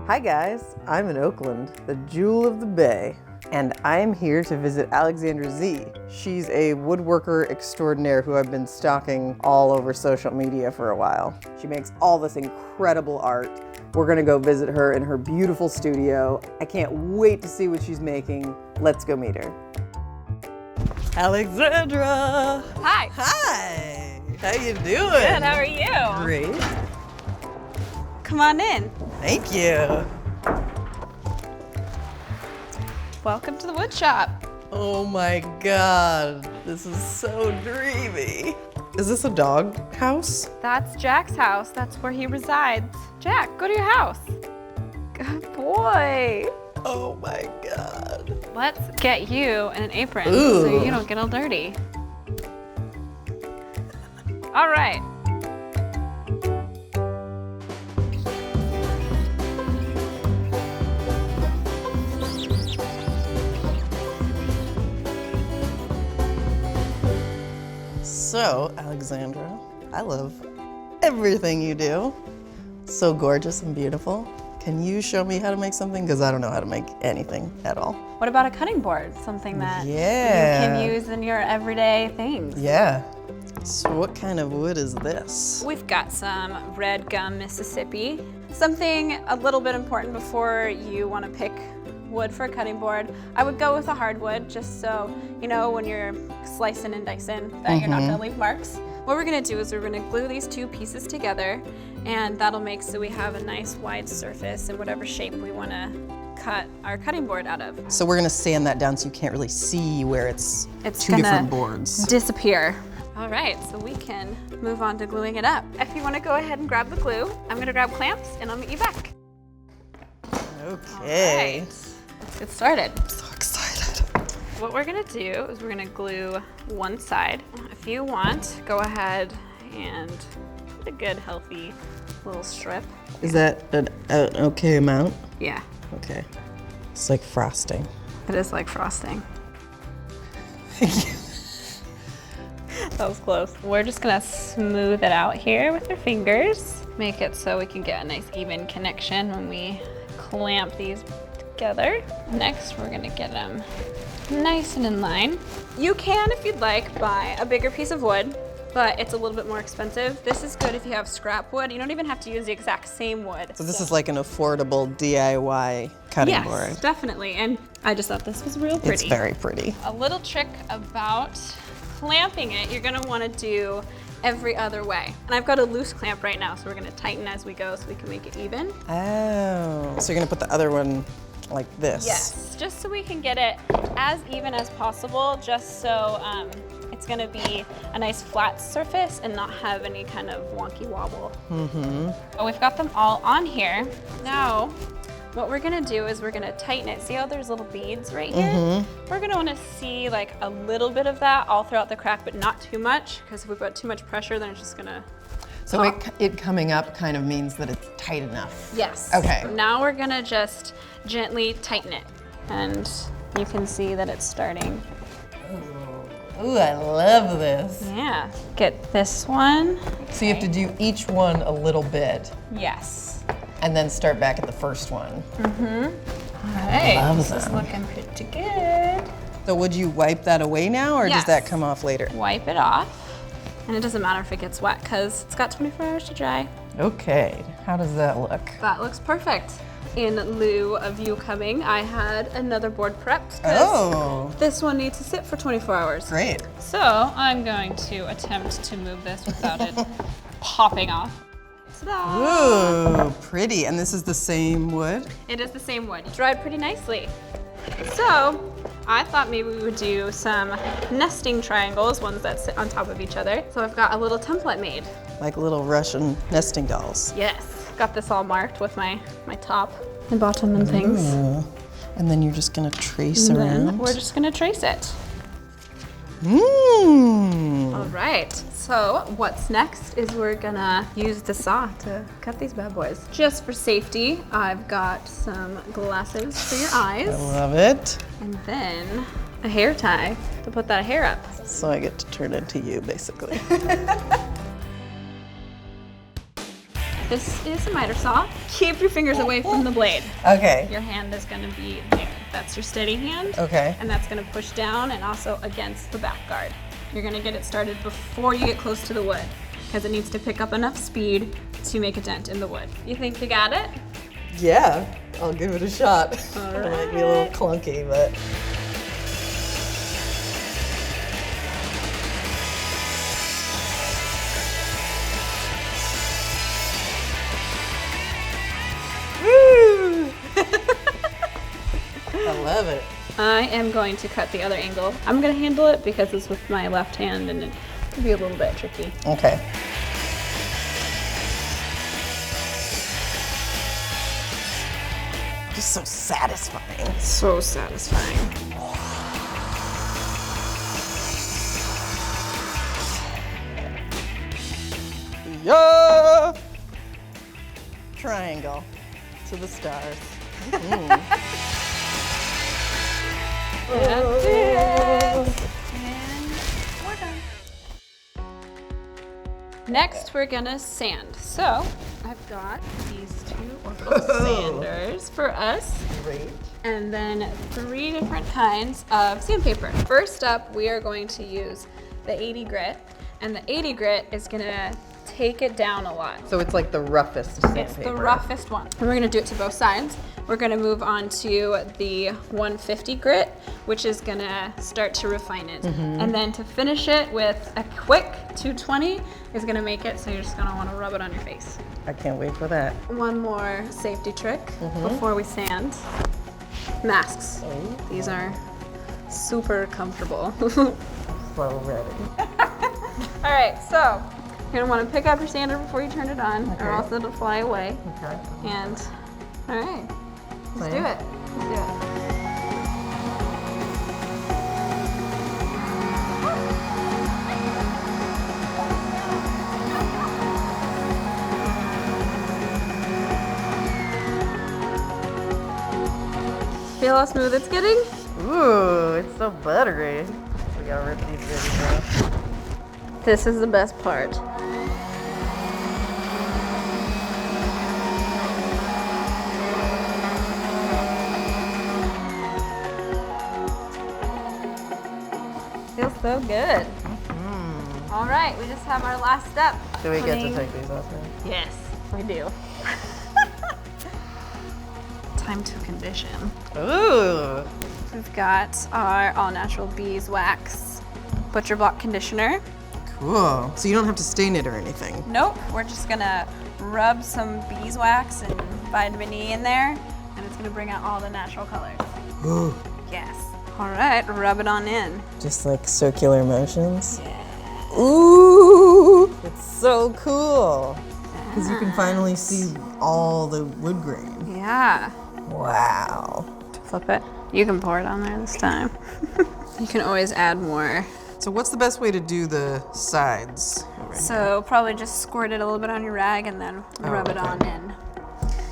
Hi guys, I'm in Oakland, the jewel of the Bay, and I'm here to visit Aleksandra Zee. She's a woodworker extraordinaire who I've been stalking all over social media for a while. She makes all this incredible art. We're gonna go visit her in her beautiful studio. I can't wait to see what she's making. Let's go meet her. Aleksandra! Hi! Hi! How you doing? Good, how are you? Great. Come on in. Thank you. Welcome to the wood shop. Oh my God, this is so dreamy. Is this a dog house? That's Jack's house. That's where he resides. Jack, go to your house. Good boy. Oh my God. Let's get you in an apron Ooh. so you don't get all dirty. All right. So, Aleksandra, I love everything you do. So gorgeous and beautiful. Can you show me how to make something? Because I don't know how to make anything at all. What about a cutting board? Something that you Yeah. can use in your everyday things. Yeah. So what kind of wood is this? We've got some red gum Mississippi. Something a little bit important before you want to pick wood for a cutting board. I would go with a hardwood just so you know when you're slicing and dicing that you're not going to leave marks. What we're going to do is we're going to glue these two pieces together, and that'll make so we have a nice wide surface in whatever shape we want to cut our cutting board out of. So we're gonna sand that down so you can't really see where it's two gonna different boards. Disappear. All right, so we can move on to gluing it up. If you want to go ahead and grab the glue, I'm going to grab clamps and I'll meet you back. Okay. All right, let's get started. I'm so excited. What we're gonna do is we're gonna glue one side. If you want, go ahead and put a good healthy little strip. Is that an okay amount? Yeah, Okay. It's like frosting. it is like frosting. That was close. We're just gonna smooth it out here with our fingers. Make it so we can get a nice even connection when we clamp these together. Next, we're gonna get them nice and in line. You can, if you'd like, buy a bigger piece of wood, but it's a little bit more expensive. This is good if you have scrap wood. You don't even have to use the exact same wood. So this is like an affordable DIY cutting board. Yes, definitely. And I just thought this was real pretty. It's very pretty. A little trick about clamping it, you're gonna wanna do every other way. And I've got a loose clamp right now, so we're gonna tighten as we go so we can make it even. Oh. So you're gonna put the other one like this? Yes, just so we can get it as even as possible, just so it's gonna be a nice flat surface and not have any kind of wonky wobble. Oh, we've got them all on here. Now, what we're gonna do is we're gonna tighten it. See how there's little beads right here? We're gonna wanna see like a little bit of that all throughout the crack, but not too much, because if we put too much pressure, then it's just gonna So it coming up kind of means that it's tight enough. Yes. Okay. Now we're gonna just gently tighten it. And you can see that it's starting. Ooh, I love this. Yeah. Get this one. So you have to do each one a little bit Yes. and then start back at the first one. All right. love This is them. looking pretty good. So would you wipe that away now, or does Yes. that come off later? Wipe it off. And it doesn't matter if it gets wet because it's got 24 hours to dry. Okay, how does that look? That looks perfect. In lieu of you coming, I had another board prepped because Oh, this one needs to sit for 24 hours. great. So I'm going to attempt to move this without it popping off. Ta-da! Ooh, pretty. And this is the same wood? It is the same wood. It dried pretty nicely. So I thought maybe we would do some nesting triangles, ones that sit on top of each other. So I've got a little template made. Like little Russian nesting dolls. Yes. Got this all marked with my top and bottom and things. Ooh. And then you're just gonna trace And then around. we're just gonna trace it. Mmm. All right, so what's next is we're gonna use the saw to cut these bad boys. Just for safety, I've got some glasses for your eyes, I love it. and then a hair tie to put that hair up. So I get to turn into you, basically. This is a miter saw. Keep your fingers away from the blade. Okay. Your hand is gonna be there. That's your steady hand. Okay. And that's gonna push down and also against the back guard. You're gonna get it started before you get close to the wood because it needs to pick up enough speed to make a dent in the wood. You think you got it? Yeah, I'll give it a shot. All It might be a little clunky, but. Woo! I love it. I am going to cut the other angle. I'm gonna handle it because it's with my left hand and it can be a little bit tricky. Okay. Just so satisfying. So satisfying. Yeah! Triangle to the stars. That's it. And we're done. Next, we're gonna sand. So, I've got these two orbital sanders for us. Great. And then 3 different kinds of sandpaper. First up, we are going to use the 80 grit. And the 80 grit is gonna take it down a lot. So it's like the roughest sandpaper. It's the roughest one. And we're gonna do it to both sides. We're gonna move on to the 150 grit, which is gonna start to refine it. And then to finish it with a quick 220 is gonna make it so you're just gonna wanna rub it on your face. I can't wait for that. One more safety trick before we sand. Masks. These are super comfortable. So ready. All right, so you're gonna wanna pick up your sander before you turn it on or else it'll fly away. Okay. And, all right, let's do it. Let's do it. Feel how smooth it's getting? Ooh, it's so buttery. We gotta rip these babies off. This is the best part. Feels so good. All right, we just have our last step. Do we get to Putting- take these off now? Yes, we do. Time to condition. Ooh. We've got our all natural beeswax butcher block conditioner. Cool. So you don't have to stain it or anything. Nope, we're just gonna rub some beeswax and vitamin E in there, and it's gonna bring out all the natural colors. Ooh. Yes. All right, rub it on in. Just like circular motions. Yeah. Ooh. It's so cool. Because you can finally see all the wood grain. Yeah. Wow. Flip it. You can pour it on there this time. You can always add more. So what's the best way to do the sides? So probably just squirt it a little bit on your rag and then rub it okay. on in.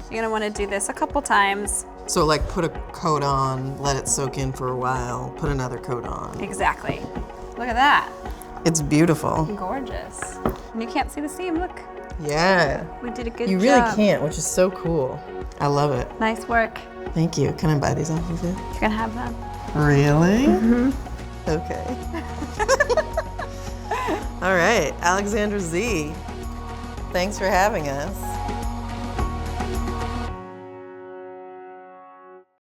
You're gonna wanna do this a couple times. So like put a coat on, let it soak in for a while, put another coat on. Exactly. Look at that. It's beautiful. Gorgeous. And you can't see the seam, look. Yeah. We did a good job. You really can't, which is so cool. I love it. Nice work. Thank you. Can I buy these off of you? You can have them. Really? Okay. All right, Aleksandra Zee. Thanks for having us.